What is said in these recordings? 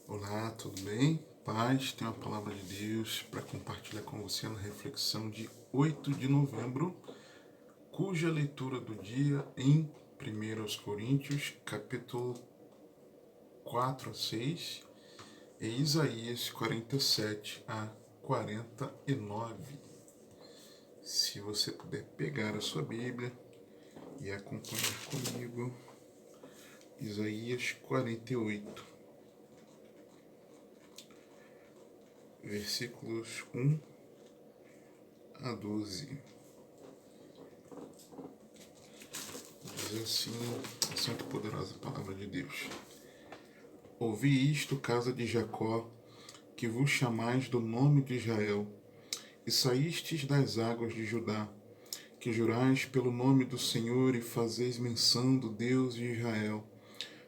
Olá, tudo bem? Paz, tenho a palavra de Deus para compartilhar com você na reflexão de 8 de novembro, cuja leitura do dia em 1 Coríntios, capítulo 4 a 6 e Isaías 47 a 49. Se você puder pegar a sua Bíblia e acompanhar comigo, Isaías 48. Versículos 1 a 12. Diz assim a santa e poderosa palavra de Deus. Ouvi isto, casa de Jacó, que vos chamais do nome de Israel, e saístes das águas de Judá, que jurais pelo nome do Senhor e fazeis menção do Deus de Israel,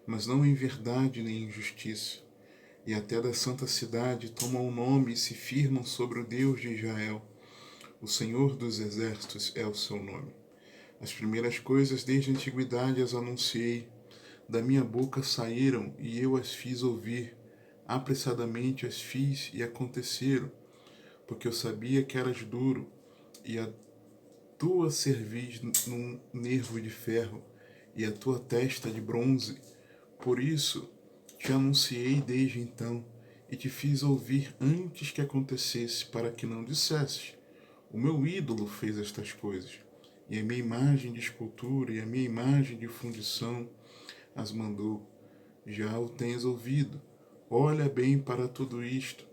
mas não em verdade nem em justiça. E até da santa cidade tomam o nome e se firmam sobre o Deus de Israel. O Senhor dos exércitos é o seu nome. As primeiras coisas desde a antiguidade as anunciei, da minha boca saíram e eu as fiz ouvir, apressadamente as fiz e aconteceram, porque eu sabia que eras duro e a tua cerviz num nervo de ferro e a tua testa de bronze. Por isso te anunciei desde então e te fiz ouvir antes que acontecesse, para que não dissesses: o meu ídolo fez estas coisas, e a minha imagem de escultura e a minha imagem de fundição as mandou. Já o tens ouvido. Olha bem para tudo isto.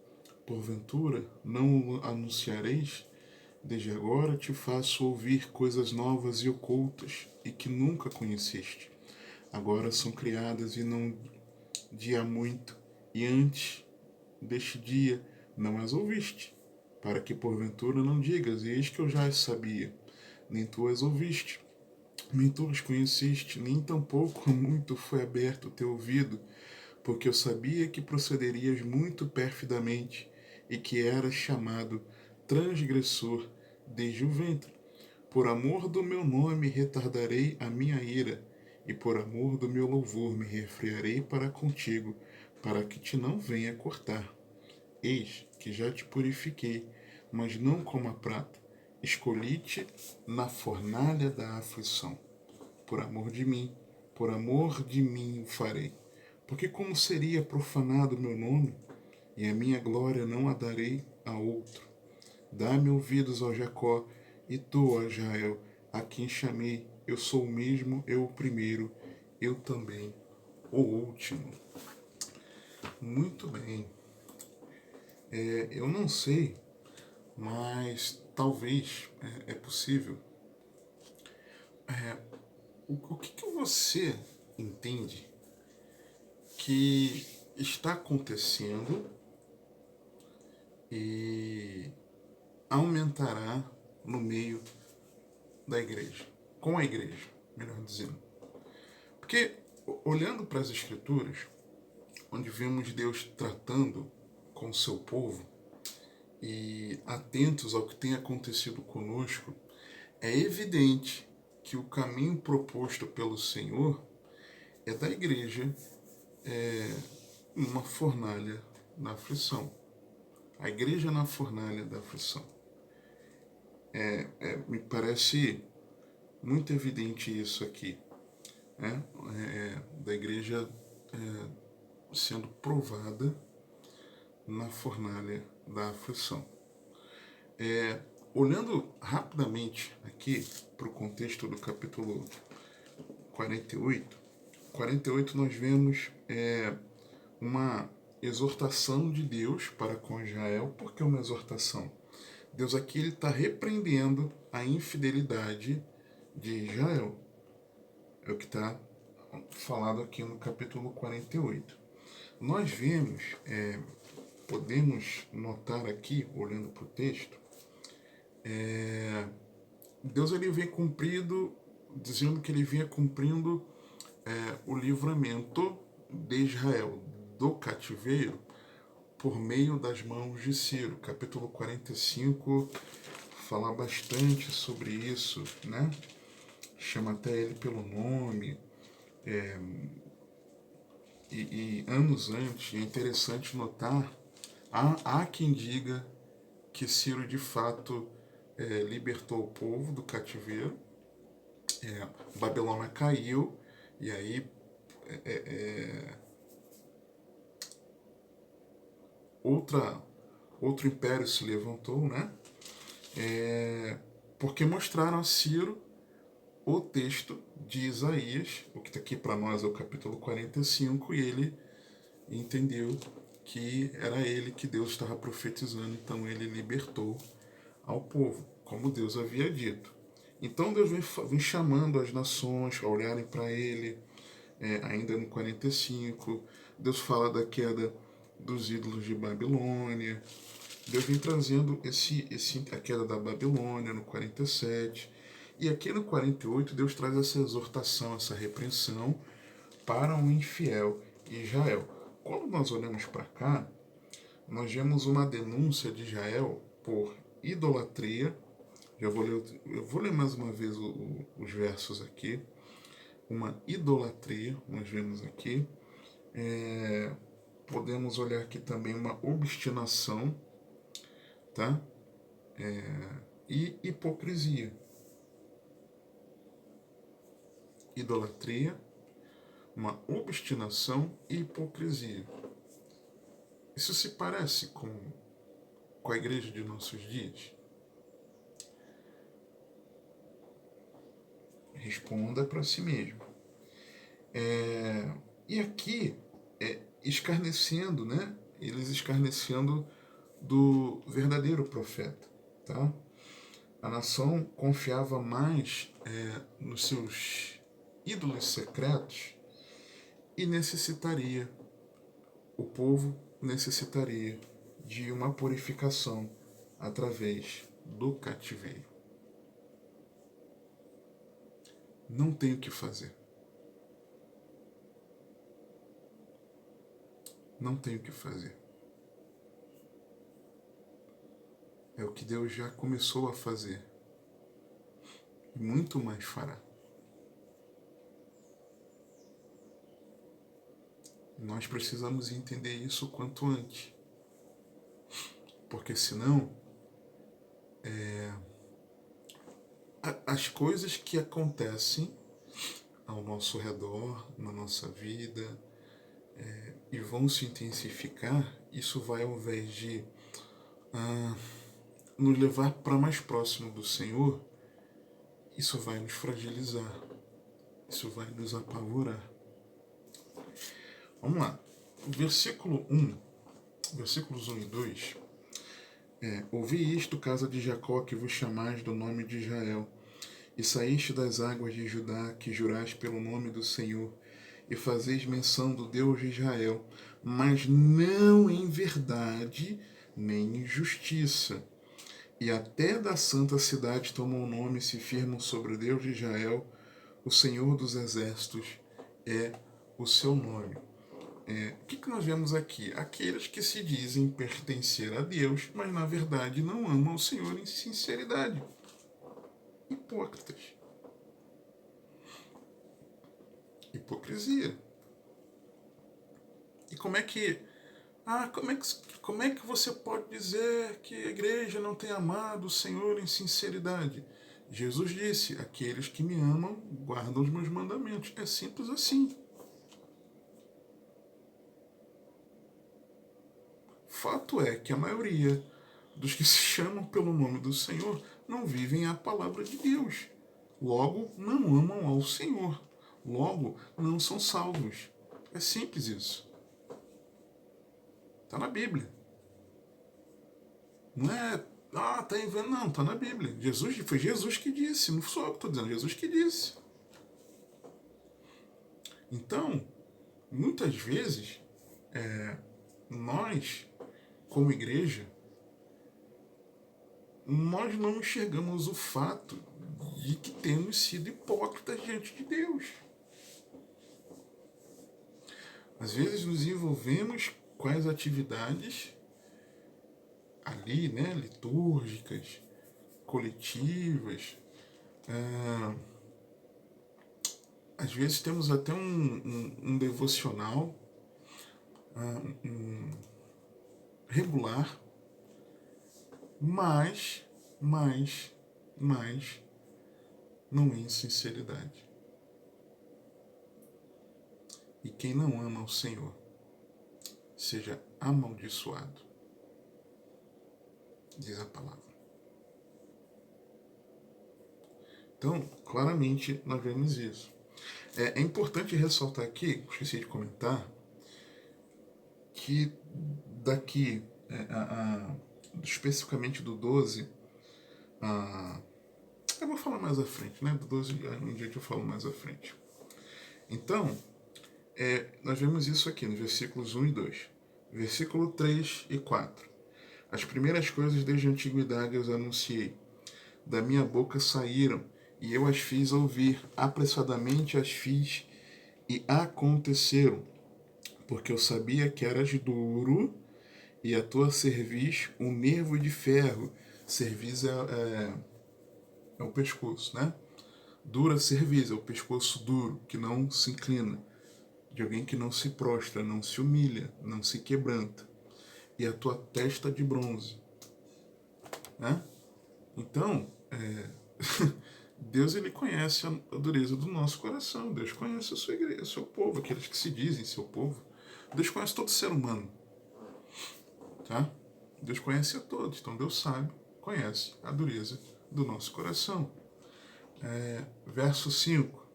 Porventura não o anunciareis? Desde agora te faço ouvir coisas novas e ocultas, e que nunca conheceste. Agora são criadas e não de há muito, e antes deste dia não as ouviste, para que porventura não digas: eis que eu já as sabia. Nem tu as ouviste, nem tu as conheceste, nem tampouco muito foi aberto o teu ouvido, porque eu sabia que procederias muito perfidamente e que eras chamado transgressor desde o ventre. Por amor do meu nome retardarei a minha ira, e por amor do meu louvor me refriarei para contigo, para que te não venha cortar. Eis que já te purifiquei, mas não como a prata. Escolhi-te na fornalha da aflição. Por amor de mim o farei. Porque como seria profanado o meu nome, e a minha glória não a darei a outro. Dá-me ouvidos, ó Jacó, e tu, ó Israel, a quem chamei. Eu sou o mesmo, eu o primeiro, eu também o último. Muito bem. Eu não sei, mas talvez é possível. O que você entende que está acontecendo e aumentará no meio da igreja, com a igreja, melhor dizendo? Porque olhando para as escrituras, onde vemos Deus tratando com o seu povo e atentos ao que tem acontecido conosco, é evidente que o caminho proposto pelo Senhor é da igreja uma fornalha da aflição. A igreja na fornalha da aflição. Me parece muito evidente isso aqui, né? Da igreja sendo provada na fornalha da aflição. Olhando rapidamente aqui para o contexto do capítulo 48, nós vemos uma exortação de Deus para com Israel. Por que uma exortação? Deus aqui está repreendendo a infidelidade de Israel. É o que está falado aqui no capítulo 48. Nós vemos, podemos notar aqui, olhando para o texto, Deus ele vem cumprindo, dizendo que ele vinha cumprindo o livramento de Israel do cativeiro por meio das mãos de Ciro. Capítulo 45 fala bastante sobre isso, né? Chama até ele pelo nome, e anos antes, é interessante notar, há quem diga que Ciro de fato libertou o povo do cativeiro, Babilônia caiu, e aí é, é, outra, outro império se levantou, né? Porque mostraram a Ciro o texto de Isaías, o que está aqui para nós é o capítulo 45, e ele entendeu que era ele que Deus estava profetizando, então ele libertou ao povo, como Deus havia dito. Então Deus vem chamando as nações a olharem para ele, ainda no 45, Deus fala da queda dos ídolos de Babilônia, Deus vem trazendo a queda da Babilônia no 47, e aqui no 48 Deus traz essa exortação, essa repreensão para o infiel Israel. Quando nós olhamos para cá, nós vemos uma denúncia de Israel por idolatria. Eu vou ler mais uma vez os versos aqui. Uma idolatria, nós vemos aqui. Podemos olhar aqui também uma obstinação, tá? E hipocrisia. Idolatria, uma obstinação e hipocrisia. Isso se parece com a igreja de nossos dias? Responda para si mesmo. E aqui, escarnecendo, né? Eles escarnecendo do verdadeiro profeta, tá? A nação confiava mais nos seus ídolos secretos e o povo necessitaria de uma purificação através do cativeiro. Não tem o que fazer. Não tem o que fazer. É o que Deus já começou a fazer. E muito mais fará. Nós precisamos entender isso o quanto antes. Porque senão, as coisas que acontecem ao nosso redor, na nossa vida, e vão se intensificar, isso vai, ao invés de nos levar para mais próximo do Senhor, isso vai nos fragilizar, isso vai nos apavorar. Vamos lá. Versículos 1 e 2. Ouvi isto, casa de Jacó, que vos chamais do nome de Israel, e saíste das águas de Judá, que jurais pelo nome do Senhor, e fazeis menção do Deus de Israel, mas não em verdade, nem em justiça. E até da santa cidade tomam o nome e se firmam sobre o Deus de Israel, o Senhor dos exércitos é o seu nome. O que nós vemos aqui? Aqueles que se dizem pertencer a Deus, mas na verdade não amam o Senhor em sinceridade. Hipócritas. Hipocrisia. E como é que você pode dizer que a igreja não tem amado o Senhor em sinceridade? Jesus disse: aqueles que me amam guardam os meus mandamentos. É simples assim. Fato é que a maioria dos que se chamam pelo nome do Senhor não vivem a palavra de Deus. Logo, não amam ao Senhor. Logo, não são salvos. É simples isso. Está na Bíblia. Não é, tá inventando, não, está na Bíblia. Foi Jesus que disse, não sou eu que estou dizendo, Jesus que disse. Então, muitas vezes, nós, como igreja, nós não enxergamos o fato de que temos sido hipócritas diante de Deus. Às vezes nos envolvemos com as atividades ali, né, litúrgicas, coletivas. Às vezes temos até um devocional regular, mas não em sinceridade. E quem não ama o Senhor, seja amaldiçoado, diz a palavra. Então, claramente, nós vemos isso. É importante ressaltar aqui, esqueci de comentar, que daqui, especificamente do 12, eu vou falar mais à frente, né? Do 12 em diante eu falo mais à frente. Então, nós vemos isso aqui nos versículos 1 e 2. Versículo 3 e 4. As primeiras coisas desde a antiguidade eu as anunciei. Da minha boca saíram, e eu as fiz ouvir. Apressadamente as fiz, e aconteceram. Porque eu sabia que eras duro, e a tua cerviz um nervo de ferro. Cerviz é o pescoço, né? Dura cerviz, é o pescoço duro, que não se inclina. De alguém que não se prostra, não se humilha, não se quebranta. E a tua testa de bronze. Né? Então, Deus ele conhece a dureza do nosso coração. Deus conhece a sua igreja, o seu povo, aqueles que se dizem seu povo. Deus conhece todo ser humano. Tá? Deus conhece a todos, então Deus sabe, conhece a dureza do nosso coração. Verso 5.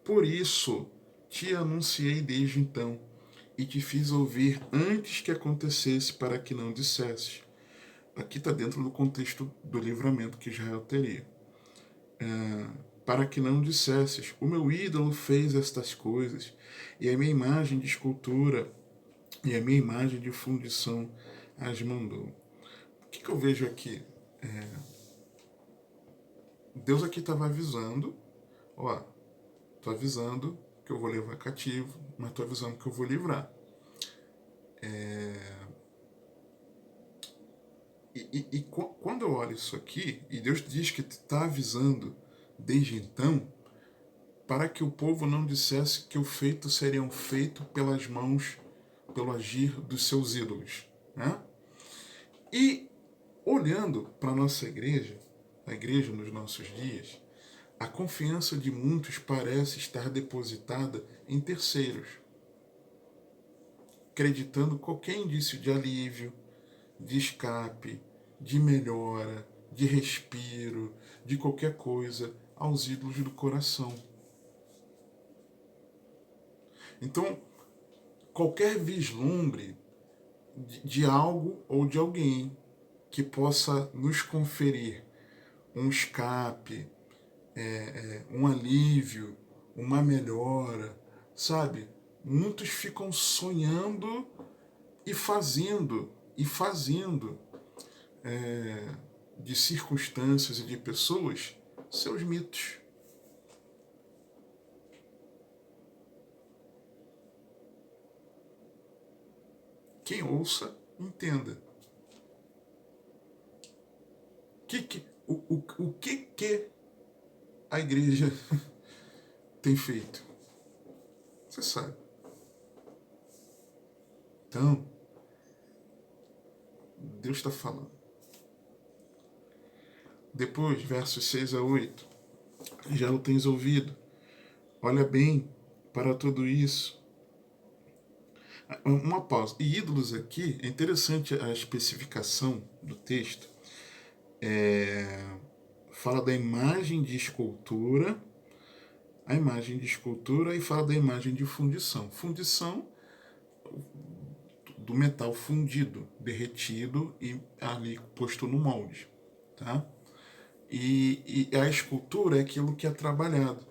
Por isso te anunciei desde então, e te fiz ouvir antes que acontecesse, para que não dissesses. Aqui está dentro do contexto do livramento que Israel teria. Para que não dissesses, o meu ídolo fez estas coisas, e a minha imagem de escultura e a minha imagem de fundição as mandou. O que eu vejo aqui? Deus aqui estava avisando, estou avisando que eu vou levar cativo, mas estou avisando que eu vou livrar. E quando eu olho isso aqui, e Deus diz que está avisando desde então, para que o povo não dissesse que o feito seria feito pelas mãos, pelo agir dos seus ídolos. Né? E olhando para a nossa igreja, a igreja nos nossos dias, a confiança de muitos parece estar depositada em terceiros, acreditando qualquer indício de alívio, de escape, de melhora, de respiro, de qualquer coisa aos ídolos do coração. Então, qualquer vislumbre de algo ou de alguém que possa nos conferir um escape, um alívio, uma melhora, sabe? Muitos ficam sonhando e fazendo de circunstâncias e de pessoas seus mitos. Quem ouça, entenda. O que a igreja tem feito? Você sabe. Então, Deus está falando. Depois, versos 6 a 8. Já o tens ouvido. Olha bem para tudo isso. Uma pausa. E ídolos aqui, é interessante a especificação do texto. Fala da imagem de escultura, e fala da imagem de fundição. Fundição do metal fundido, derretido e ali posto no molde. Tá? E a escultura é aquilo que é trabalhado.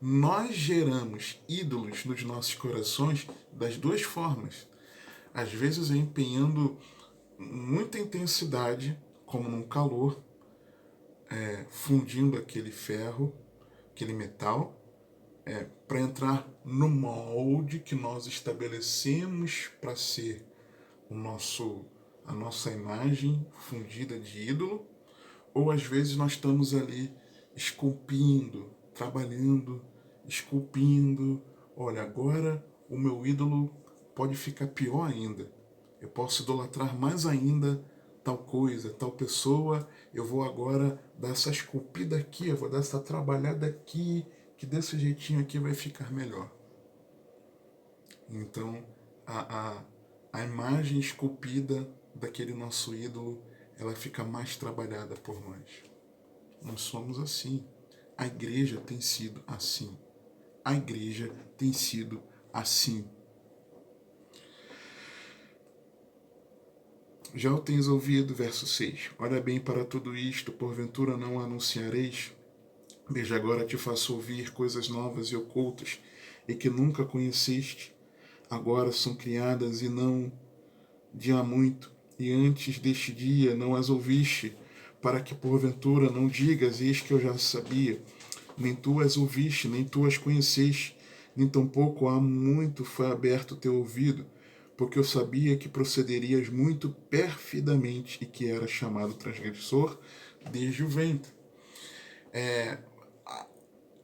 Nós geramos ídolos nos nossos corações das duas formas. Às vezes empenhando muita intensidade, como num calor, fundindo aquele ferro, aquele metal, para entrar no molde que nós estabelecemos para ser a nossa imagem fundida de ídolo, ou às vezes nós estamos ali esculpindo, trabalhando, esculpindo. Olha, agora o meu ídolo pode ficar pior ainda. Eu posso idolatrar mais ainda tal coisa, tal pessoa. Eu vou agora dar essa esculpida aqui, eu vou dar essa trabalhada aqui, que desse jeitinho aqui vai ficar melhor. Então, a imagem esculpida daquele nosso ídolo, ela fica mais trabalhada por nós. Nós somos assim. A igreja tem sido assim. A igreja tem sido assim. Já o tens ouvido, verso 6. Olha bem para tudo isto, porventura não anunciareis? Veja, agora te faço ouvir coisas novas e ocultas, e que nunca conheceste. Agora são criadas e não de há muito, e antes deste dia não as ouviste, para que porventura não digas, eis que eu já sabia. Nem tu as ouviste, nem tu as conheceste, nem tampouco há muito foi aberto o teu ouvido, porque eu sabia que procederias muito perfidamente e que eras chamado transgressor desde o ventre.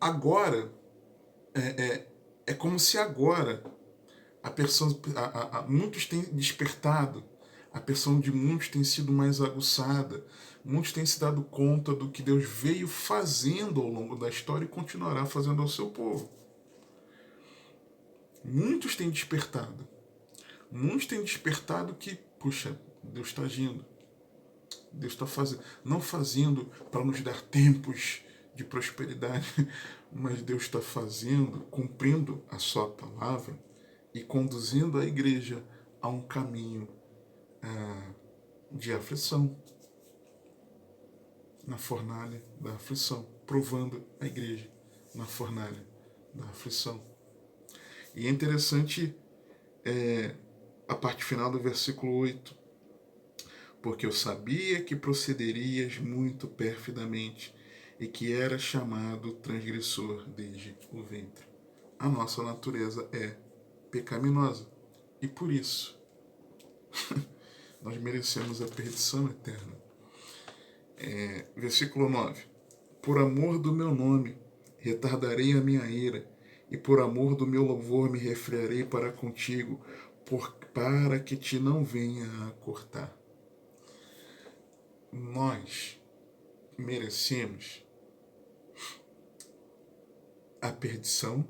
Agora, é como se agora muitos têm despertado, a percepção de muitos tem sido mais aguçada, muitos têm se dado conta do que Deus veio fazendo ao longo da história e continuará fazendo ao seu povo. Muitos têm despertado. Muitos têm despertado que, puxa, Deus está agindo. Deus está fazendo, não fazendo para nos dar tempos de prosperidade, mas Deus está fazendo, cumprindo a sua palavra e conduzindo a igreja a um caminho de aflição, na fornalha da aflição, provando a igreja na fornalha da aflição. E é interessante a parte final do versículo 8, porque eu sabia que procederias muito perfidamente e que eras chamado transgressor desde o ventre. A nossa natureza é pecaminosa e por isso nós merecemos a perdição eterna. Versículo 9. Por amor do meu nome, retardarei a minha ira, e por amor do meu louvor me refriarei para contigo, para que te não venha a cortar. Nós merecemos a perdição,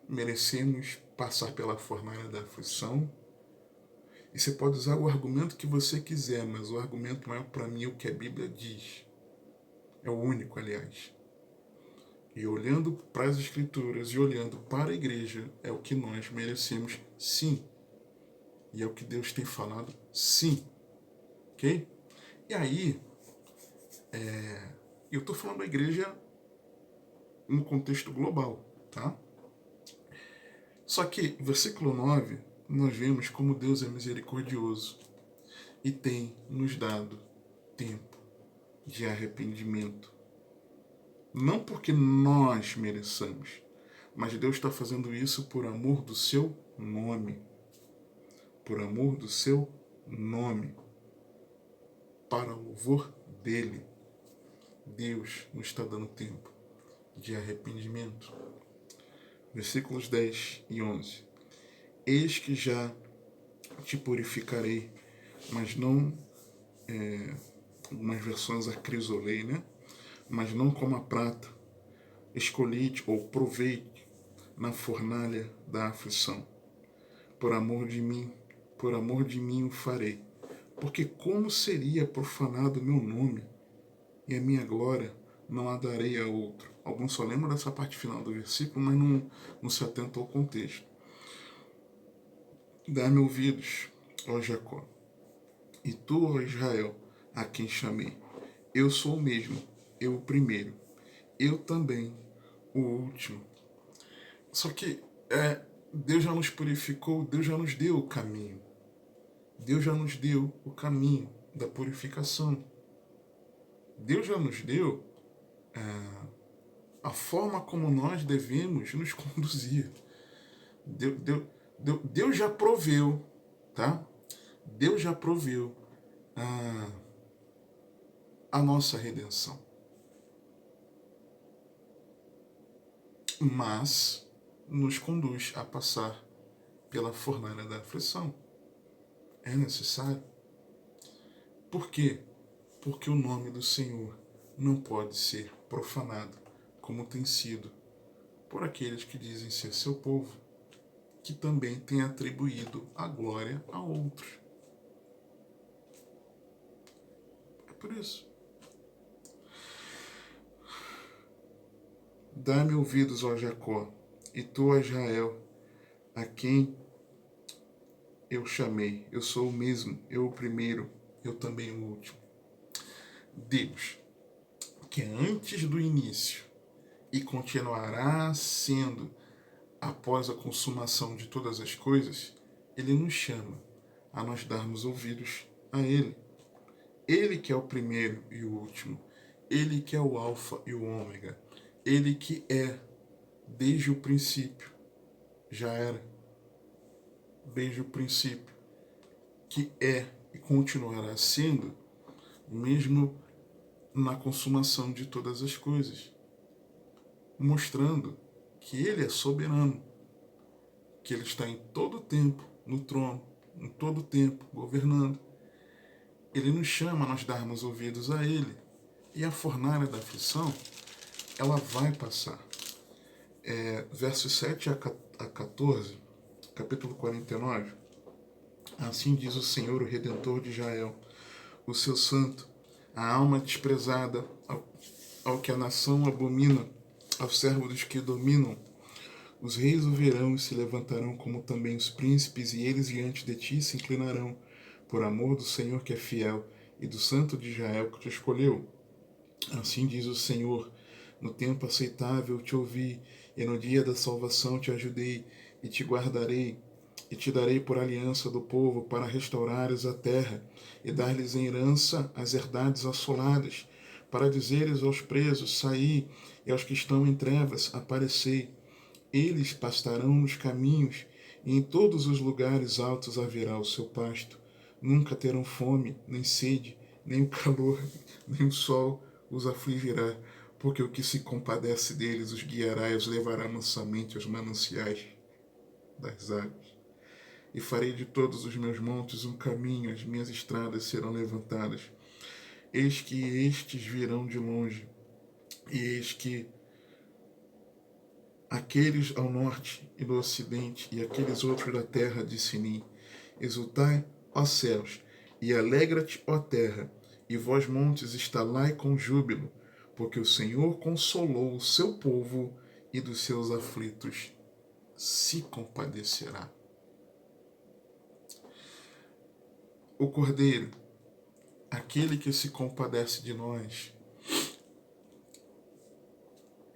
merecemos passar pela fornalha da aflição. E você pode usar o argumento que você quiser, mas o argumento maior para mim é o que a Bíblia diz. É o único, aliás. E olhando para as Escrituras e olhando para a igreja, é o que nós merecemos, sim. E é o que Deus tem falado, sim. Ok? E aí, eu estou falando da igreja no contexto global, tá? Só que, versículo 9, nós vemos como Deus é misericordioso e tem nos dado tempo de arrependimento. Não porque nós mereçamos, mas Deus está fazendo isso por amor do seu nome. Por amor do seu nome. Para o louvor dele. Deus nos está dando tempo de arrependimento. Versículos 10 e 11. Eis que já te purificarei, mas não, algumas versões acrisolei, né? Mas não como a prata, escolhi-te ou provei-te na fornalha da aflição. Por amor de mim o farei. Porque como seria profanado o meu nome, e a minha glória não a darei a outro. Alguns só lembram dessa parte final do versículo, mas não se atentam ao contexto. Dá-me ouvidos, ó Jacó, e tu, ó Israel, a quem chamei. Eu sou o mesmo, eu o primeiro, eu também o último. Só que Deus já nos purificou, Deus já nos deu o caminho. Deus já nos deu o caminho da purificação. Deus já nos deu a forma como nós devemos nos conduzir. Deus já proveu, tá? Deus já proveu a nossa redenção. Mas nos conduz a passar pela fornalha da aflição. É necessário. Por quê? Porque o nome do Senhor não pode ser profanado, como tem sido por aqueles que dizem ser seu povo, que também têm atribuído a glória a outros. É por isso. Dá-me ouvidos, ó Jacó, e tu, ó Israel, a quem eu chamei. Eu sou o mesmo, eu o primeiro, eu também o último. Deus, que antes do início e continuará sendo após a consumação de todas as coisas, Ele nos chama a nós darmos ouvidos a Ele. Ele que é o primeiro e o último. Ele que é o alfa e o ômega. Ele que é desde o princípio. Já era. Desde o princípio. Que é e continuará sendo, mesmo na consumação de todas as coisas. Mostrando que Ele é soberano. Que Ele está em todo o tempo no trono. Em todo o tempo governando. Ele nos chama a nós darmos ouvidos a Ele. E a fornalha da aflição, ela vai passar. Versos 7 a 14, capítulo 49. Assim diz o Senhor, o Redentor de Israel, o seu santo, a alma desprezada, ao que a nação abomina, aos servos dos que dominam. Os reis o verão e se levantarão, como também os príncipes, e eles diante de ti se inclinarão, por amor do Senhor que é fiel, e do Santo de Israel que te escolheu. Assim diz o Senhor, no tempo aceitável te ouvi, e no dia da salvação te ajudei, e te guardarei, e te darei por aliança do povo, para restaurares a terra, e dar-lhes em herança as herdades assoladas, para dizeres aos presos, saí, e aos que estão em trevas, aparecei. Eles pastarão nos caminhos, e em todos os lugares altos haverá o seu pasto. Nunca terão fome, nem sede, nem o calor, nem o sol os afligirá, porque o que se compadece deles os guiará e os levará mansamente aos mananciais das águas. E farei de todos os meus montes um caminho, as minhas estradas serão levantadas. Eis que estes virão de longe, e eis que aqueles ao norte e no ocidente, e aqueles outros da terra de Sinim. Exultai, ó céus, e alegra-te, ó terra, e vós montes estalai com júbilo, porque o Senhor consolou o seu povo, e dos seus aflitos se compadecerá. O Cordeiro, aquele que se compadece de nós,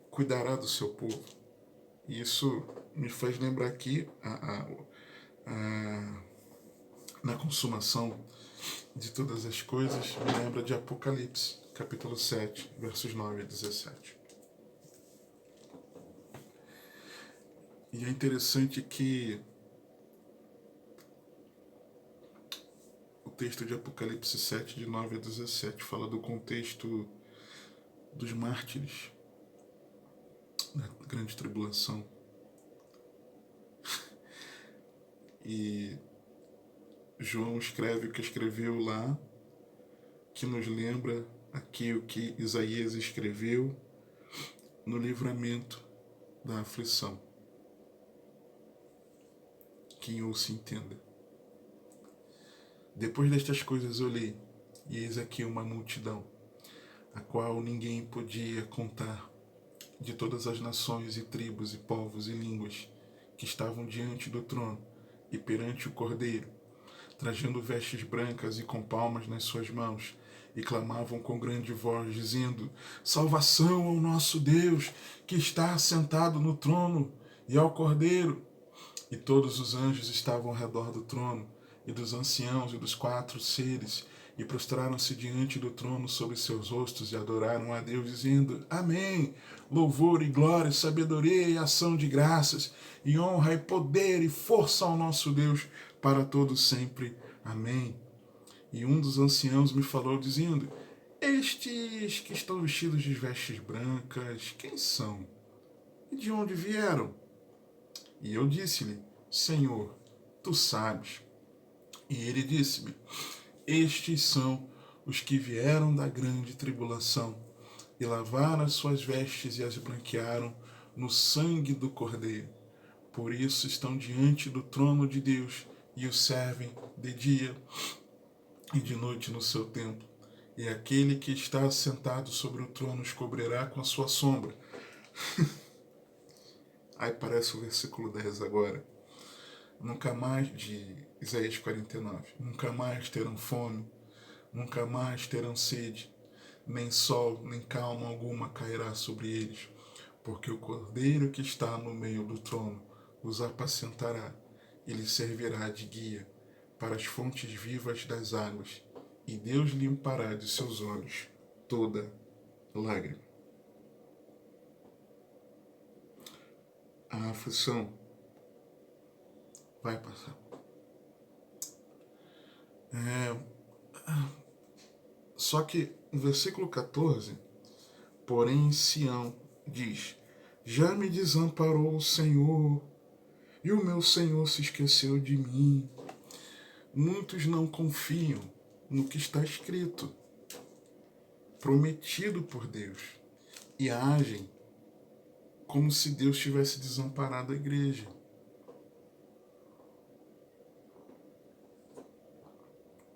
cuidará do seu povo. E isso me faz lembrar aqui na consumação de todas as coisas, me lembra de Apocalipse, capítulo 7, versos 9 a 17. E é interessante que o texto de Apocalipse 7, de 9 a 17, fala do contexto dos mártires na grande tribulação. E João escreve o que escreveu lá, que nos lembra aqui o que Isaías escreveu no livramento da aflição. Quem ouça entenda. Depois destas coisas olhei, e eis aqui uma multidão, a qual ninguém podia contar, de todas as nações e tribos e povos e línguas, que estavam diante do trono e perante o Cordeiro, trajando vestes brancas e com palmas nas suas mãos, e clamavam com grande voz, dizendo: salvação ao nosso Deus, que está assentado no trono, e ao Cordeiro. E todos os anjos estavam ao redor do trono, e dos anciãos e dos 4 seres, e prostraram-se diante do trono sobre seus rostos, e adoraram a Deus, dizendo: amém, louvor e glória, sabedoria e ação de graças, e honra e poder e força ao nosso Deus, para todo sempre. Amém. E um dos anciãos me falou, dizendo: estes que estão vestidos de vestes brancas, quem são? E de onde vieram? E eu disse-lhe: Senhor, tu sabes. E ele disse-me: estes são os que vieram da grande tribulação, e lavaram as suas vestes e as branquearam no sangue do Cordeiro. Por isso estão diante do trono de Deus e o servem de dia e de noite no seu templo. E aquele que está sentado sobre o trono os cobrirá com a sua sombra. Aí parece o versículo 10 agora. Nunca mais, de Isaías 49, nunca mais terão fome, nunca mais terão sede, nem sol, nem calma alguma cairá sobre eles, porque o Cordeiro que está no meio do trono os apacentará e lhes servirá de guia para as fontes vivas das águas, e Deus limpará de seus olhos toda lágrima. A aflição vai passar. Só que no versículo 14, porém Sião diz: já me desamparou o Senhor, e o meu Senhor se esqueceu de mim. Muitos não confiam no que está escrito, prometido por Deus, e agem como se Deus tivesse desamparado a igreja.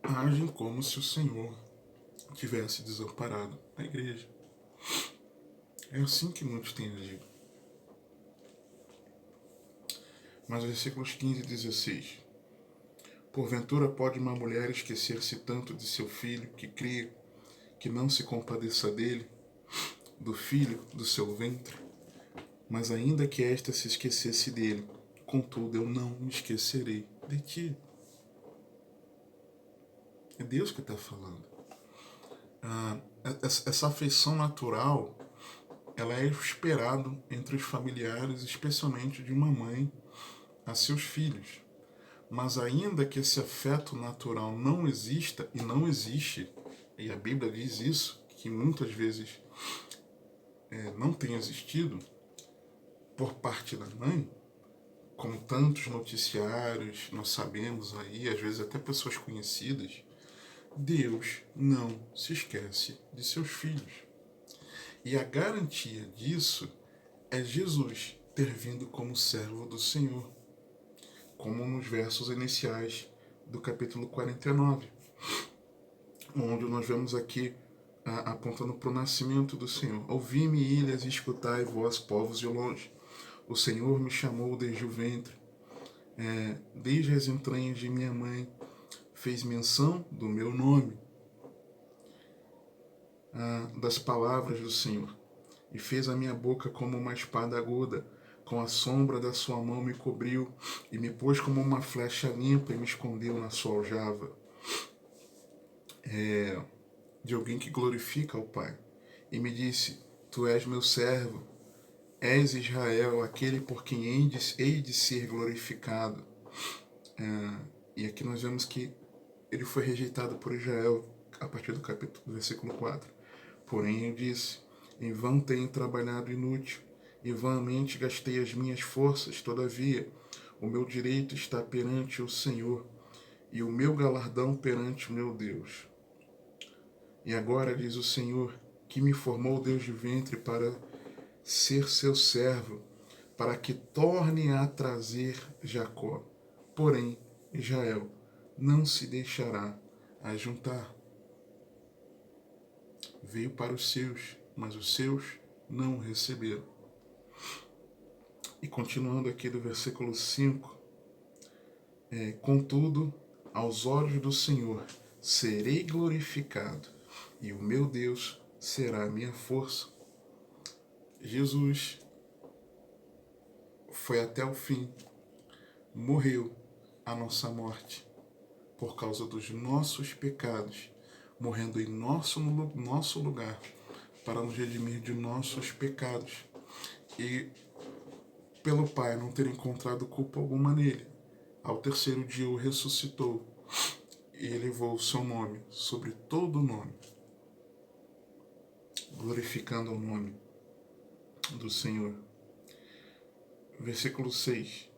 Agem como se o Senhor tivesse desamparado a igreja. É assim que muitos têm agido. Mas versículos 15 e 16. Porventura pode uma mulher esquecer-se tanto de seu filho que cria, que não se compadeça dele, do filho do seu ventre? Mas ainda que esta se esquecesse dele, contudo eu não me esquecerei de ti. É Deus que está falando. Essa afeição natural, ela é esperada entre os familiares, especialmente de uma mãe a seus filhos. Mas ainda que esse afeto natural não exista, e não existe, e a Bíblia diz isso, que muitas vezes não tem existido por parte da mãe, como tantos noticiários nós sabemos aí, às vezes até pessoas conhecidas, Deus não se esquece de seus filhos. E a garantia disso é Jesus ter vindo como servo do Senhor, como nos versos iniciais do capítulo 49, onde nós vemos aqui apontando para o nascimento do Senhor. Ouvi-me, ilhas, e escutai, vós, povos de longe. O Senhor me chamou desde o ventre, desde as entranhas de minha mãe, fez menção do meu nome, das palavras do Senhor, e fez a minha boca como uma espada aguda, com a sombra da sua mão me cobriu, e me pôs como uma flecha limpa e me escondeu na sua aljava. De alguém que glorifica ao Pai. E me disse: tu és meu servo, és Israel, aquele por quem hei de ser glorificado. E aqui nós vemos que ele foi rejeitado por Israel, a partir do versículo 4. Porém eu disse: em vão tenho trabalhado inútil, e vãmente gastei as minhas forças. Todavia o meu direito está perante o Senhor, e o meu galardão perante o meu Deus. E agora, diz o Senhor, que me formou Deus de ventre para ser seu servo, para que torne a trazer Jacó. Porém, Israel não se deixará ajuntar. Veio para os seus, mas os seus não o receberam. E continuando aqui do versículo 5, contudo, aos olhos do Senhor serei glorificado, e o meu Deus será a minha força. Jesus foi até o fim, morreu a nossa morte por causa dos nossos pecados, morrendo em nosso lugar para nos redimir de nossos pecados. E pelo Pai não ter encontrado culpa alguma nele, ao terceiro dia o ressuscitou e elevou o seu nome sobre todo o nome, glorificando o nome do Senhor. Versículo 6.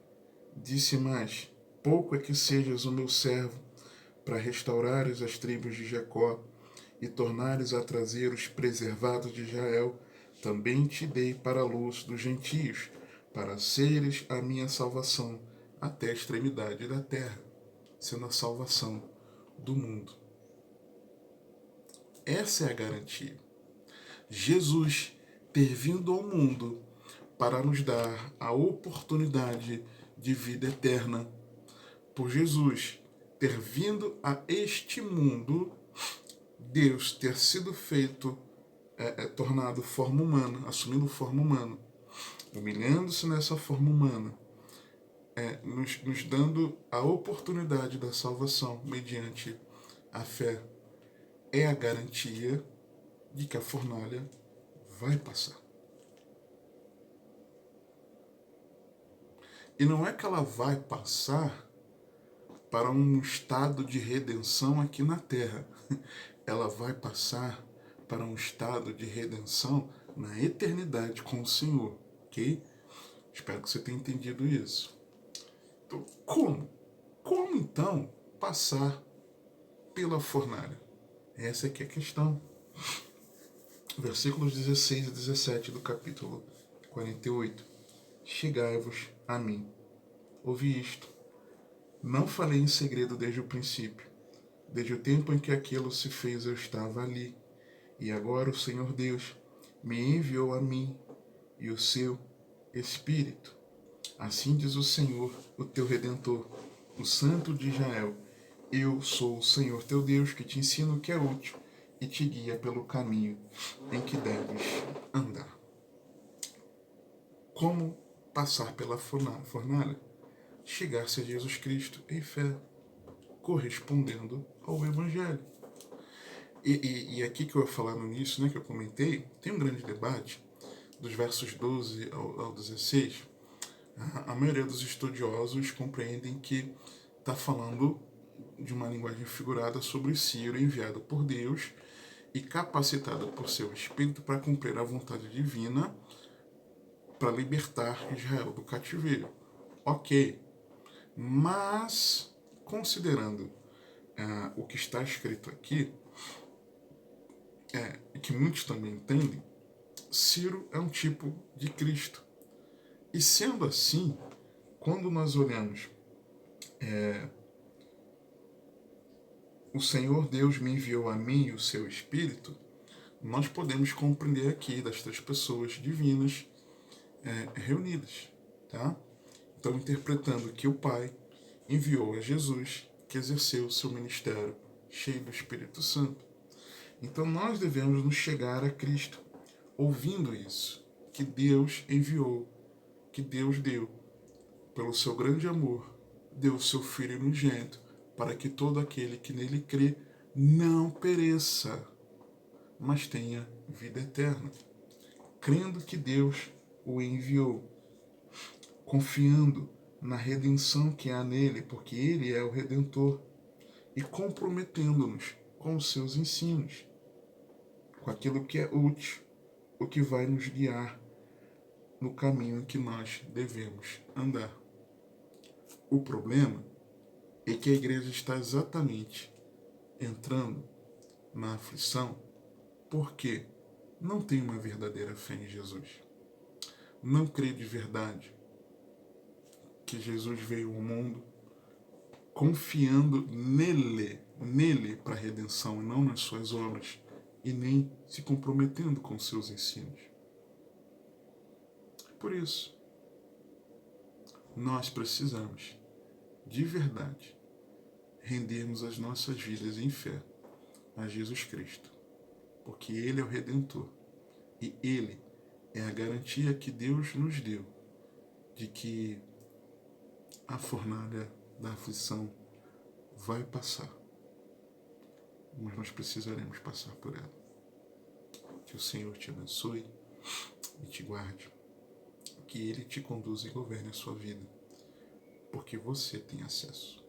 Disse mais: pouco é que sejas o meu servo, para restaurares as tribos de Jacó e tornares a trazer os preservados de Israel. Também te dei para a luz dos gentios, para seres a minha salvação até a extremidade da terra, sendo a salvação do mundo. Essa é a garantia. Jesus ter vindo ao mundo para nos dar a oportunidade de vida eterna. Por Jesus ter vindo a este mundo, Deus ter sido feito, tornado forma humana, assumindo forma humana, humilhando-se nessa forma humana, nos dando a oportunidade da salvação mediante a fé, é a garantia de que a fornalha vai passar. E não é que ela vai passar para um estado de redenção aqui na Terra. Ela vai passar para um estado de redenção na eternidade com o Senhor, ok? Espero que você tenha entendido isso. Então, como? Como então passar pela fornalha? Essa aqui é a questão. Versículos 16 e 17 do capítulo 48. Chegai-vos a mim. Ouvi isto. Não falei em segredo desde o princípio. Desde o tempo em que aquilo se fez, eu estava ali. E agora o Senhor Deus me enviou a mim e o seu Espírito. Assim diz o Senhor, o teu Redentor, o Santo de Israel. Eu sou o Senhor teu Deus, que te ensino o que é útil e te guia pelo caminho em que deves andar. Como passar pela fornalha? Chegar-se a Jesus Cristo em fé, correspondendo ao Evangelho. E aqui que eu ia falar no início, que eu comentei, tem um grande debate dos versos 12 ao 16. A maioria dos estudiosos compreendem que está falando de uma linguagem figurada sobre Ciro, enviado por Deus e capacitado por seu Espírito para cumprir a vontade divina para libertar Israel do cativeiro. Ok, mas considerando o que está escrito aqui, que muitos também entendem, Ciro é um tipo de Cristo. E sendo assim, quando nós olhamos o Senhor Deus me enviou a mim e o seu Espírito, nós podemos compreender aqui das três pessoas divinas reunidas, tá? Então, interpretando que o Pai enviou a Jesus, que exerceu o seu ministério cheio do Espírito Santo. Então, nós devemos nos chegar a Cristo, ouvindo isso, que Deus enviou, que Deus deu, pelo seu grande amor, deu o seu Filho unigênito, para que todo aquele que nele crê não pereça, mas tenha vida eterna. Crendo que Deus o enviou, confiando na redenção que há nele, porque ele é o Redentor, e comprometendo-nos com os seus ensinos, com aquilo que é útil, o que vai nos guiar no caminho em que nós devemos andar. O problema é que a igreja está exatamente entrando na aflição porque não tem uma verdadeira fé em Jesus. Não crê de verdade que Jesus veio ao mundo confiando nele para a redenção e não nas suas obras, e nem se comprometendo com seus ensinos. Por isso, nós precisamos, de verdade, rendermos as nossas vidas em fé a Jesus Cristo, porque Ele é o Redentor e Ele é a garantia que Deus nos deu de que a fornalha da aflição vai passar, mas nós precisaremos passar por ela. Que o Senhor te abençoe e te guarde, que Ele te conduza e governe a sua vida, porque você tem acesso.